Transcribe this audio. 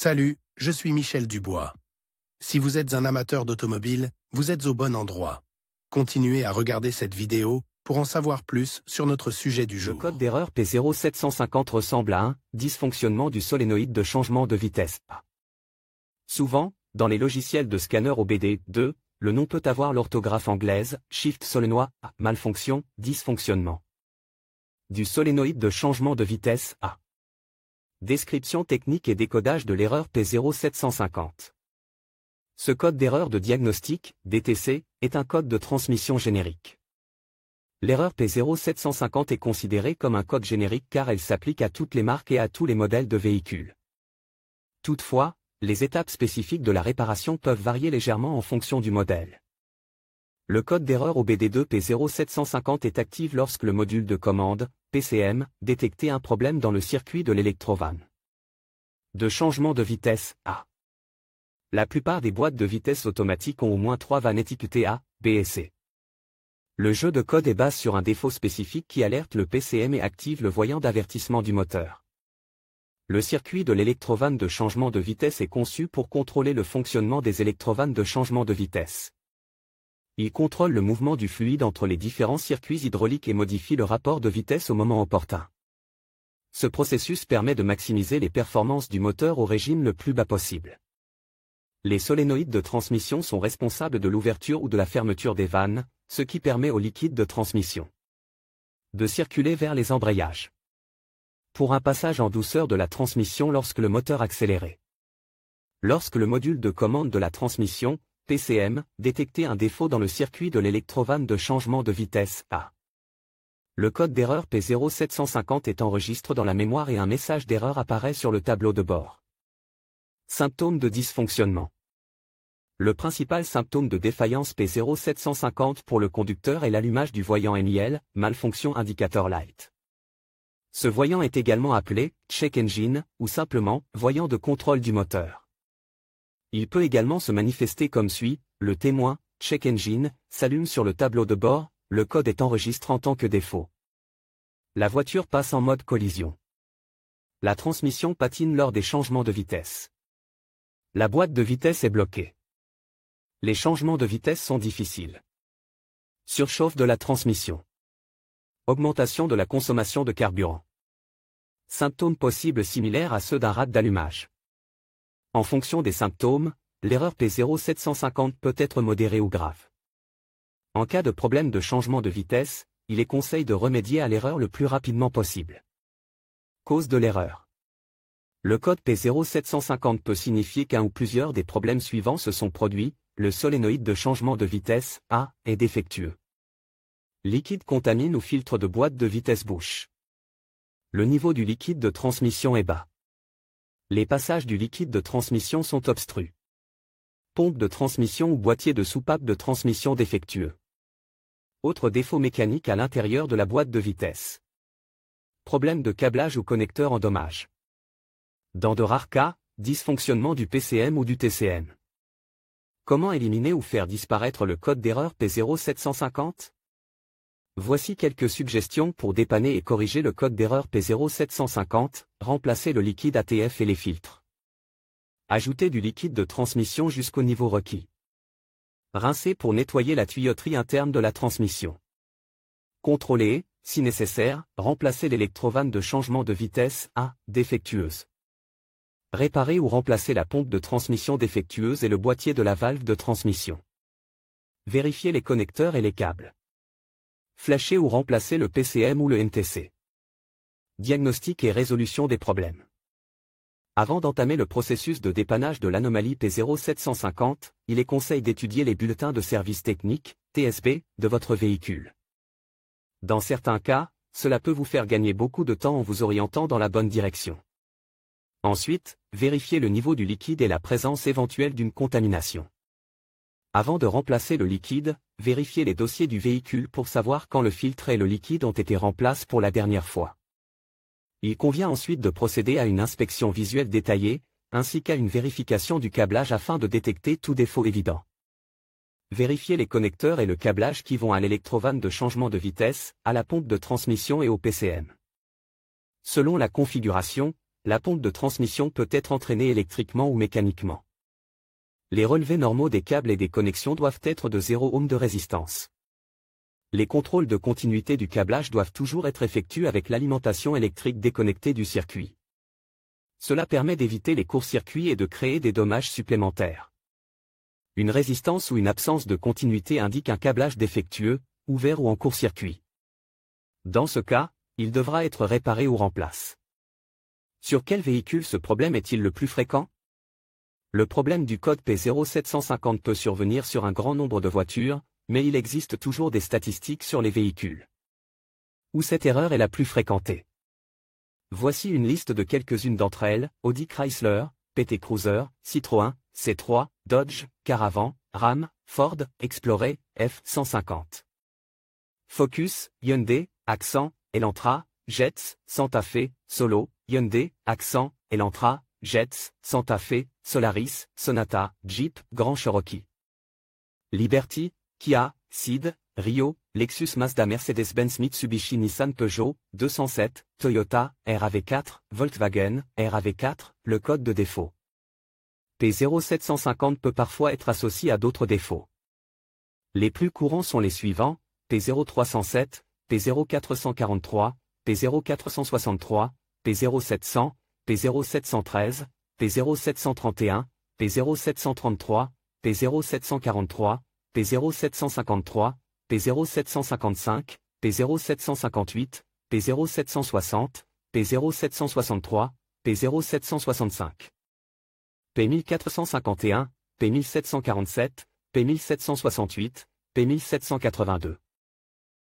Salut, je suis Michel Dubois. Si vous êtes un amateur d'automobile, vous êtes au bon endroit. Continuez à regarder cette vidéo pour en savoir plus sur notre sujet du jour. Le code d'erreur P0750 ressemble à un dysfonctionnement du solénoïde de changement de vitesse. Souvent, dans les logiciels de scanner OBD2, le nom peut avoir l'orthographe anglaise, Shift solénoïde, malfonction, dysfonctionnement. Du solénoïde de changement de vitesse A. Description technique et décodage de l'erreur P0750. Ce code d'erreur de diagnostic, DTC, est un code de transmission générique. L'erreur P0750 est considérée comme un code générique car elle s'applique à toutes les marques et à tous les modèles de véhicules. Toutefois, les étapes spécifiques de la réparation peuvent varier légèrement en fonction du modèle. Le code d'erreur OBD2 P0750 est actif lorsque le module de commande, PCM, détecte un problème dans le circuit de l'électrovanne. De changement de vitesse, A. La plupart des boîtes de vitesse automatiques ont au moins 3 vannes étiquetées A, B et C. Le jeu de code est basé sur un défaut spécifique qui alerte le PCM et active le voyant d'avertissement du moteur. Le circuit de l'électrovanne de changement de vitesse est conçu pour contrôler le fonctionnement des électrovannes de changement de vitesse. Il contrôle le mouvement du fluide entre les différents circuits hydrauliques et modifie le rapport de vitesse au moment opportun. Ce processus permet de maximiser les performances du moteur au régime le plus bas possible. Les solénoïdes de transmission sont responsables de l'ouverture ou de la fermeture des vannes, ce qui permet au liquide de transmission de circuler vers les embrayages. Pour un passage en douceur de la transmission lorsque le moteur accéléré. Lorsque le module de commande de la transmission, PCM, détecte un défaut dans le circuit de l'électrovanne de changement de vitesse A. Le code d'erreur P0750 est enregistré dans la mémoire et un message d'erreur apparaît sur le tableau de bord. Symptômes de dysfonctionnement. Le principal symptôme de défaillance P0750 pour le conducteur est l'allumage du voyant MIL, malfonction indicator light. Ce voyant est également appelé check engine ou simplement voyant de contrôle du moteur. Il peut également se manifester comme suit, le témoin, check engine, s'allume sur le tableau de bord, le code est enregistré en tant que défaut. La voiture passe en mode collision. La transmission patine lors des changements de vitesse. La boîte de vitesse est bloquée. Les changements de vitesse sont difficiles. Surchauffe de la transmission. Augmentation de la consommation de carburant. Symptômes possibles similaires à ceux d'un rate d'allumage. En fonction des symptômes, l'erreur P0750 peut être modérée ou grave. En cas de problème de changement de vitesse, il est conseillé de remédier à l'erreur le plus rapidement possible. Cause de l'erreur. Le code P0750 peut signifier qu'un ou plusieurs des problèmes suivants se sont produits, le solénoïde de changement de vitesse, A, est défectueux. Liquide contamine ou filtre de boîte de vitesse bouche. Le niveau du liquide de transmission est bas. Les passages du liquide de transmission sont obstrués. Pompe de transmission ou boîtier de soupape de transmission défectueux. Autre défaut mécanique à l'intérieur de la boîte de vitesse. Problème de câblage ou connecteur en dommage. Dans de rares cas, dysfonctionnement du PCM ou du TCM. Comment éliminer ou faire disparaître le code d'erreur P0750 ? Voici quelques suggestions pour dépanner et corriger le code d'erreur P0750, remplacer le liquide ATF et les filtres. Ajouter du liquide de transmission jusqu'au niveau requis. Rincer pour nettoyer la tuyauterie interne de la transmission. Contrôler, si nécessaire, remplacer l'électrovanne de changement de vitesse A, défectueuse. Réparer ou remplacer la pompe de transmission défectueuse et le boîtier de la valve de transmission. Vérifier les connecteurs et les câbles. Flasher ou remplacer le PCM ou le NTC. Diagnostic et résolution des problèmes. Avant d'entamer le processus de dépannage de l'anomalie P0750, il est conseillé d'étudier les bulletins de service technique, TSB, de votre véhicule. Dans certains cas, cela peut vous faire gagner beaucoup de temps en vous orientant dans la bonne direction. Ensuite, vérifiez le niveau du liquide et la présence éventuelle d'une contamination. Avant de remplacer le liquide, vérifiez les dossiers du véhicule pour savoir quand le filtre et le liquide ont été remplacés pour la dernière fois. Il convient ensuite de procéder à une inspection visuelle détaillée, ainsi qu'à une vérification du câblage afin de détecter tout défaut évident. Vérifiez les connecteurs et le câblage qui vont à l'électrovanne de changement de vitesse, à la pompe de transmission et au PCM. Selon la configuration, la pompe de transmission peut être entraînée électriquement ou mécaniquement. Les relevés normaux des câbles et des connexions doivent être de 0 ohm de résistance. Les contrôles de continuité du câblage doivent toujours être effectués avec l'alimentation électrique déconnectée du circuit. Cela permet d'éviter les courts-circuits et de créer des dommages supplémentaires. Une résistance ou une absence de continuité indique un câblage défectueux, ouvert ou en court-circuit. Dans ce cas, il devra être réparé ou remplacé. Sur quel véhicule ce problème est-il le plus fréquent? Le problème du code P0750 peut survenir sur un grand nombre de voitures, mais il existe toujours des statistiques sur les véhicules où cette erreur est la plus fréquentée. Voici une liste de quelques-unes d'entre elles: Audi Chrysler, PT Cruiser, Citroën, C3, Dodge, Caravan, Ram, Ford, Explorer, F-150. Focus, Hyundai, Accent, Elantra, Jets, Santa Fe, Solo, Hyundai, Accent, Elantra, Jets, Santa Fe, Solaris, Sonata, Jeep, Grand Cherokee. Liberty, Kia, Ceed, Rio, Lexus, Mazda, Mercedes-Benz, Mitsubishi, Nissan, Peugeot, 207, Toyota, RAV4, Volkswagen, RAV4, le code de défaut. P0750 peut parfois être associé à d'autres défauts. Les plus courants sont les suivants: P0307, P0443, P0463, P0700, P0713, P0731, P0733, P0743, P0753, P0755, P0758, P0760, P0763, P0765. P1451, P1747, P1768, P1782.